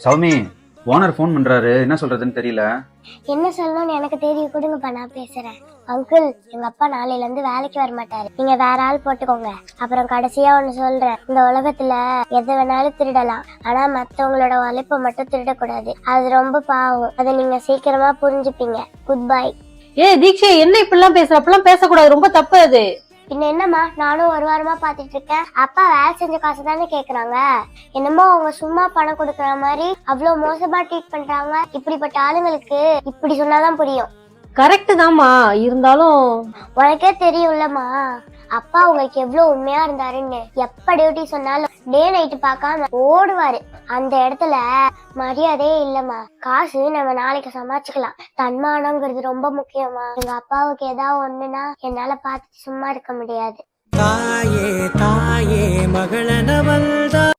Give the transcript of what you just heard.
Soumi, owner phone பண்றாரு, என்ன சொல்றதுன்னு தெரியல. என்ன சொல்லணும்னு எனக்கு தெரியும், கொடுங்கப்பா நான் பேசுறேன். அங்கிள், எங்க அப்பா நாளையில இருந்து வேலைக்கு வர மாட்டாரு, நீங்க வேற ஆள் போட்டுக்கோங்க. அப்புறம் கடைசியா ஒண்ணு சொல்றேன், இந்த உலகத்துல எதை வேணாலும் திருடலாம், ஆனா மத்தவங்களோட உழைப்ப மட்டும் திருடக்கூடாது. அது ரொம்ப பாவம், அதை நீங்க சீக்கிரமா புரிஞ்சுப்பீங்க. Good bye. தீக்ஷா, என்ன இப்படிலாம் பேசுற? அப்படிலாம் பேசக்கூடாது, ரொம்ப தப்பு அது. பின்ன என்னம்மா, நானும் ஒரு வாரமா பாத்துட்டு இருக்கேன். அப்பா வேலை செஞ்ச காசு தானே கேக்குறாங்க. என்னமோ அவங்க சும்மா பணம் கொடுக்கற மாதிரி அவ்வளவு மோசமா ட்ரீட் பண்றாங்க. இப்படிப்பட்ட ஆளுங்களுக்கு இப்படி சொன்னாதான் புரியும். கரெக்ட் தான்மா, இருந்தாலும் உனக்கே தெரியும்லம்மா, அப்பா உங்களுக்கு எவ்வளவு உண்மையா இருந்தாருன்னு. எப்ப டியூட்டி சொன்னாலும் டே நைட்டு பார்க்காம ஓடுவாரு. அந்த இடத்துல மரியாதையே இல்லம்மா. காசு நம்ம நாளைக்கு சமாளிச்சுக்கலாம், தன்மானங்கிறது ரொம்ப முக்கியமா. எங்க அப்பாவுக்கு ஏதாவது ஒண்ணுன்னா என்னால பார்த்துட்டு சும்மா இருக்க முடியாது. தாயே தாயே மகளனவள்தான்